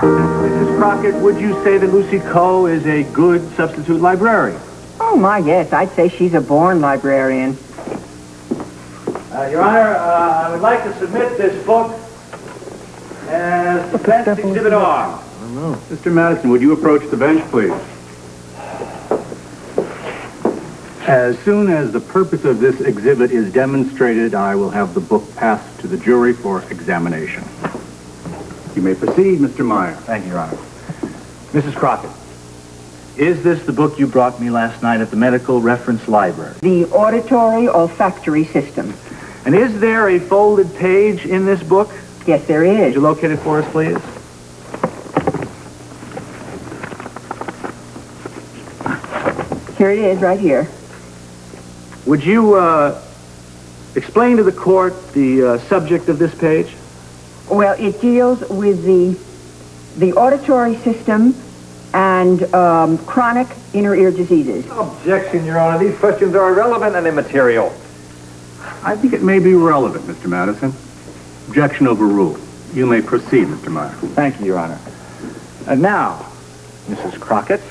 Mrs. Crockett, would you say that Lucy Coe is a good substitute librarian? Oh, my, yes. I'd say she's a born librarian. Your Honor, I would like to submit this book as Defense Exhibit R. Mr. Madison, would you approach the bench, please? As soon as the purpose of this exhibit is demonstrated, I will have the book passed to the jury for examination. You may proceed, Mr. Meyer. Thank you, Your Honor. Mrs. Crockett, is this the book you brought me last night at the Medical Reference Library? The auditory olfactory system. And is there a folded page in this book? Yes, there is. Could you locate it for us, please? Here it is, right here. Would you explain to the court the subject of this page? Well, it deals with the auditory system and chronic inner ear diseases. Objection, Your Honor. These questions are irrelevant and immaterial. I think it may be relevant, Mr. Madison. Objection overruled. You may proceed, Mr. Meyer. Thank you, Your Honor. And now, Mrs. Crockett,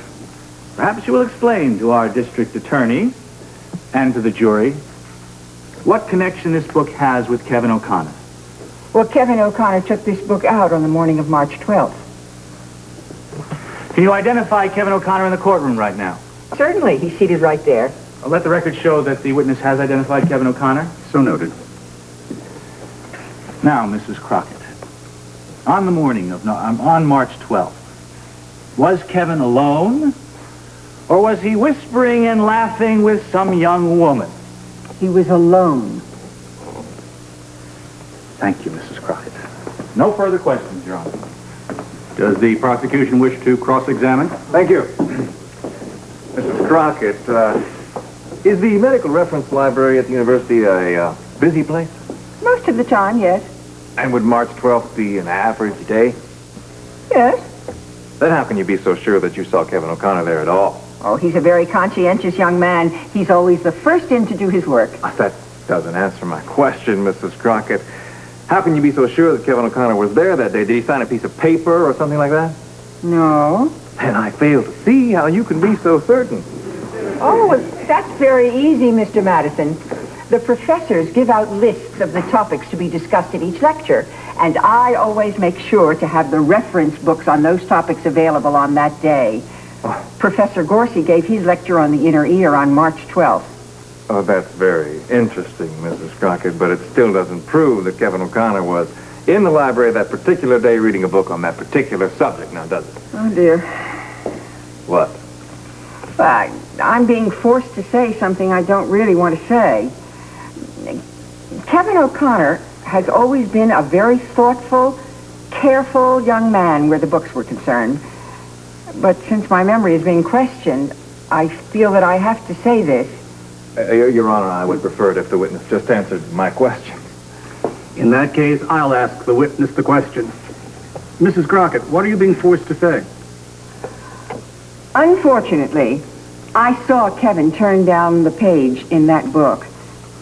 perhaps you will explain to our district attorney and to the jury what connection this book has with Kevin O'Connor. Well, Kevin O'Connor took this book out on the morning of March 12th. Can you identify Kevin O'Connor in the courtroom right now? Certainly. He's seated right there. I'll let the record show that the witness has identified Kevin O'Connor. So noted. Now, Mrs. Crockett, on the morning of, on March 12th, was Kevin alone, or was he whispering and laughing with some young woman? He was alone. Thank you, Mrs. Crockett. No further questions, Your Honor. Does the prosecution wish to cross-examine? Thank you. Mrs. Crockett, is the Medical Reference Library at the university a busy place? Most of the time, yes. And would March 12th be an average day? Yes. Then how can you be so sure that you saw Kevin O'Connor there at all? Oh, he's a very conscientious young man. He's always the first in to do his work. That doesn't answer my question, Mrs. Crockett. How can you be so sure that Kevin O'Connor was there that day? Did he sign a piece of paper or something like that? No. And I fail to see how you can be so certain. Oh, that's very easy, Mr. Madison. The professors give out lists of the topics to be discussed at each lecture, and I always make sure to have the reference books on those topics available on that day. Professor Gorsey gave his lecture on the inner ear on March 12th. Oh, that's very interesting, Mrs. Crockett, but it still doesn't prove that Kevin O'Connor was in the library that particular day reading a book on that particular subject, now does it? Oh, dear. What? I'm being forced to say something I don't really want to say. Kevin O'Connor has always been a very thoughtful, careful young man where the books were concerned. But since my memory is being questioned, I feel that I have to say this. Your Honor, I would prefer it if the witness just answered my question. In that case, I'll ask the witness the question. Mrs. Crockett, what are you being forced to say? Unfortunately, I saw Kevin turn down the page in that book,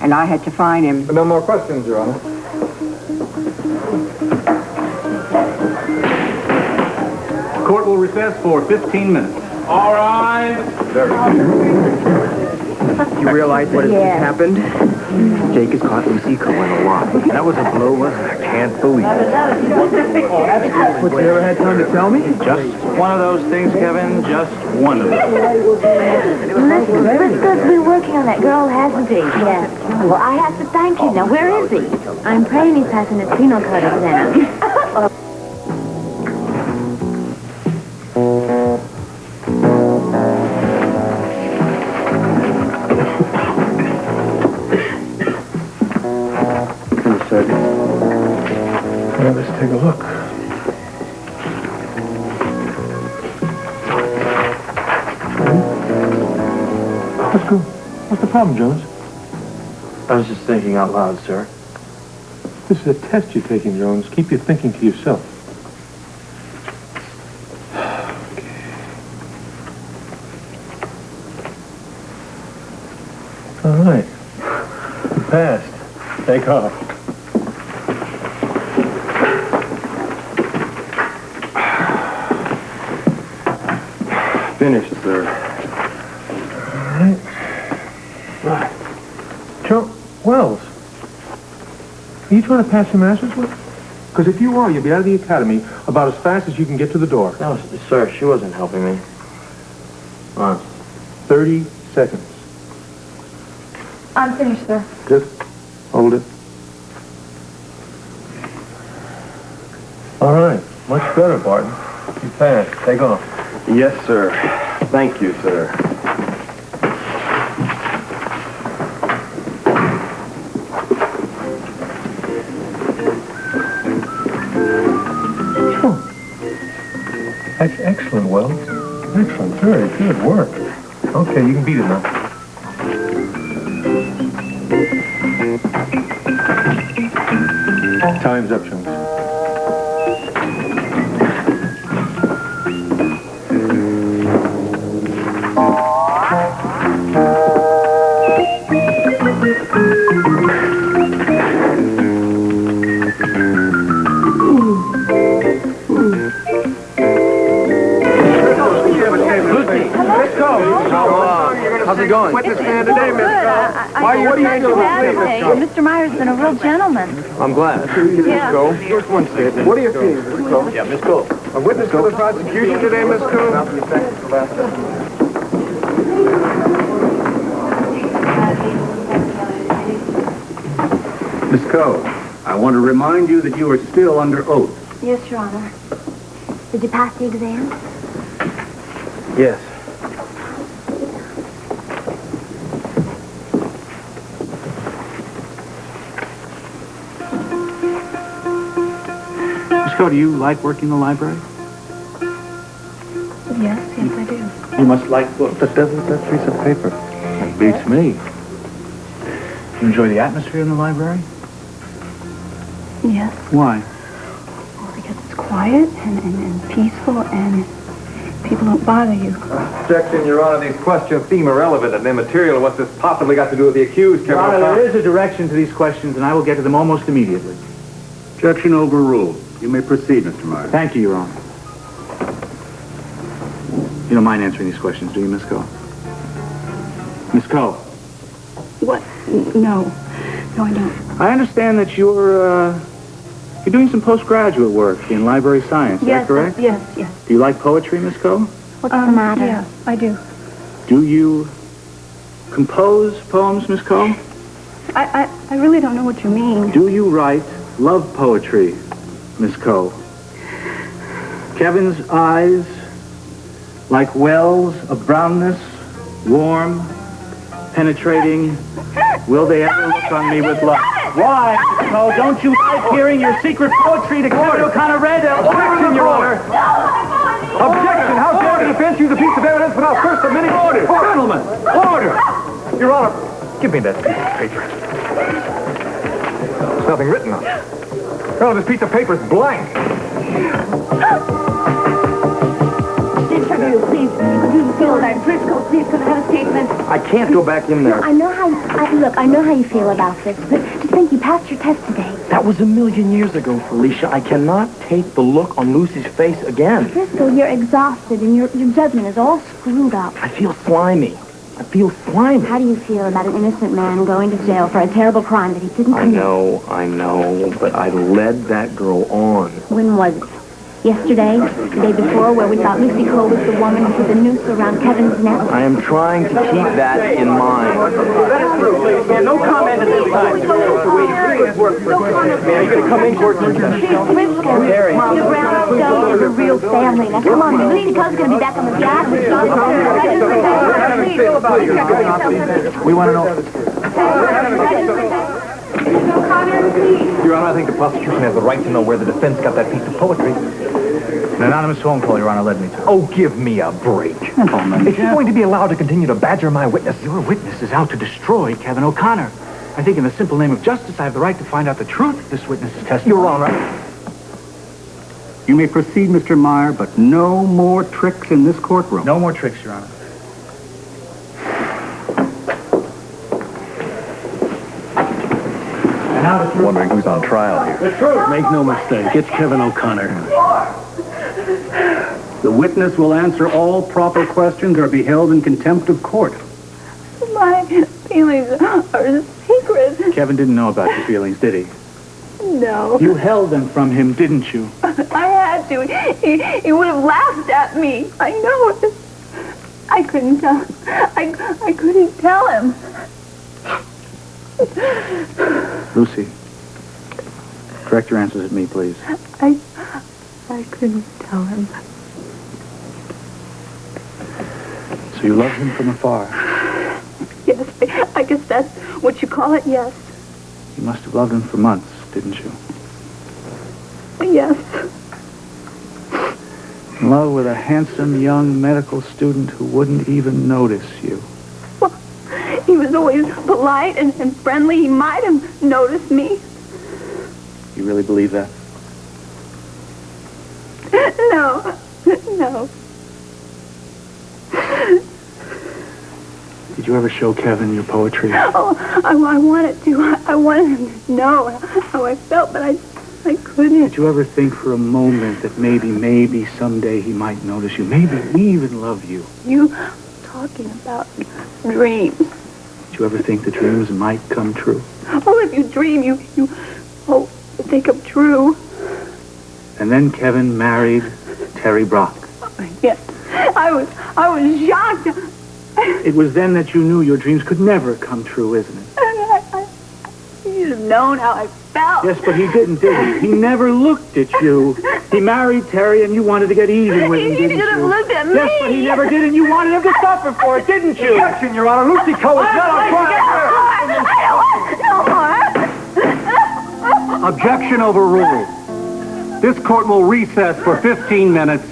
and I had to fine him. No more questions, Your Honor. Court will recess for 15 minutes. All right. You realize what has just happened? Jake has caught Lucy Coe in a lie. That was a blow, wasn't it? I can't believe it. What, you never had time to tell me? Just one of those things, Kevin. Just one of them. Listen, Frisco's been working on that girl, hasn't he? Yeah. Well, I have to thank you. Now, where is he? I'm praying he's passing his penal code exam. Well, let's take a look. Let's go. What's the problem, Jones? I was just thinking out loud, sir. This is a test you're taking, Jones. Keep your thinking to yourself. Okay. All right. You passed. Take off. Finished, sir. Right. Joe, Wells, are you trying to pass your master's with? Because if you are, you'll be out of the academy about as fast as you can get to the door. No, sir, she wasn't helping me. 30 seconds. I'm finished, sir. Just hold it. All right. Much better, Barton. You passed. Take off. Yes, sir. Thank you, sir. That's excellent, Wells. Excellent. Very good work. Okay, you can beat it now. Time's up, Jones. How's it going? Witness stand today, Miss What are you doing? Mr. Meyer's been a real gentleman. I'm glad. Yeah. Go. Just one second. What are you feeling, Miss Cole? Yeah, Miss Cole. A witness for the prosecution today, Miss Cole? Miss Coe, I want to remind you that you are still under oath. Yes, Your Honor. Did you pass the exam? Yes. Miss Coe, do you like working in the library? Yes, I do. You must like books. But doesn't that piece of paper? That beats me. You enjoy the atmosphere in the library? Yes. Why? Well, because it's quiet and peaceful and people don't bother you. Objection, Your Honor. These questions seem irrelevant and immaterial. What's this possibly got to do with the accused, Your Kevin Honor, O'Connor? there is a direction to these questions, and I will get to them almost immediately. Objection overruled. You may proceed, Mr. Meyer. Thank you, Your Honor. You don't mind answering these questions, do you, Miss Coe? Miss Coe, What? No. No, I don't. I understand that you're doing some postgraduate work in library science, is that correct? Yes. Do you like poetry, Miss Coe? What's the matter? Yeah, I do. Do you compose poems, Miss Coe? I really don't know what you mean. Do you write love poetry, Miss Coe? Kevin's eyes, like wells of brownness, warm, penetrating. Will they ever look on me with love? Why, Miss Coe? Don't you like hearing your secret poetry to Kevin O'Connor read? Objection, Your Honor. Objection! How dare the defense use a piece of evidence without first submitting order? Gentlemen, order! Your Honor, give me that piece of paper. There's nothing written on it. No, this piece of paper is blank. Interview, please. You feel that Frisco, please, could I have a statement? I can't go back in there. I know how you feel about this, but just think you passed your test today. That was 1,000,000 years ago, Felicia. I cannot take the look on Lucy's face again. Frisco, you're exhausted and your judgment is all screwed up. I feel slimy. How do you feel about an innocent man going to jail for a terrible crime that he didn't commit? I know, but I led that girl on. When was it? Yesterday? The day before, where we thought Lucy Cole was the woman who put the noose around Kevin's neck? I am trying to keep that in mind. No comment at this time. Are you going to come in court and Frisco, the brownstone is a real family. Now, come on, Lucy Cole's going to be back on the job. We want to know... Your Honor, I think the prosecution has the right to know where the defense got that piece of poetry. An anonymous phone call, Your Honor, led me to. Oh, give me a break. If you're going to be allowed to continue to badger my witness, Your witness is out to destroy Kevin O'Connor. I think in the simple name of justice, I have the right to find out the truth of this witness's testimony. Your Honor. You may proceed, Mr. Meyer, but no more tricks in this courtroom. No more tricks, Your Honor. Wondering who's on trial here. Make no mistake, it's Kevin O'Connor. The witness will answer all proper questions or be held in contempt of court. My feelings are secret. Kevin didn't know about your feelings, did he? No. You held them from him, didn't you? I had to. He would have laughed at me. I know it. I couldn't tell him. I couldn't tell him. Lucy, correct your answers at me, please. I couldn't tell him. So you love him from afar. Yes, I guess that's what you call it, yes. You must have loved him for months, didn't you? Yes. In love with a handsome young medical student who wouldn't even notice you. Well, he was always polite and friendly. He might have noticed me. You really believe that? No. No. Did you ever show Kevin your poetry? Oh, I wanted to. I wanted him to know how I felt, but I couldn't. Did you ever think for a moment that maybe someday he might notice you? Maybe even love you? You talking about dreams. Did you ever think the dreams might come true? Oh, if you dream, you think them true. And then Kevin married Terry Brock. Yes. I was shocked. It was then that you knew your dreams could never come true, isn't it? You'd have known how I felt. Yes, but he didn't, did he? He never looked at you. He married Terry and you wanted to get even with him, He didn't should have you? looked at me. Yes, but he never did, and you wanted him to suffer for it, didn't you? Objection, Your Honor. Lucy Coe is not on trial. I don't want no more. Objection overruled. This court will recess for 15 minutes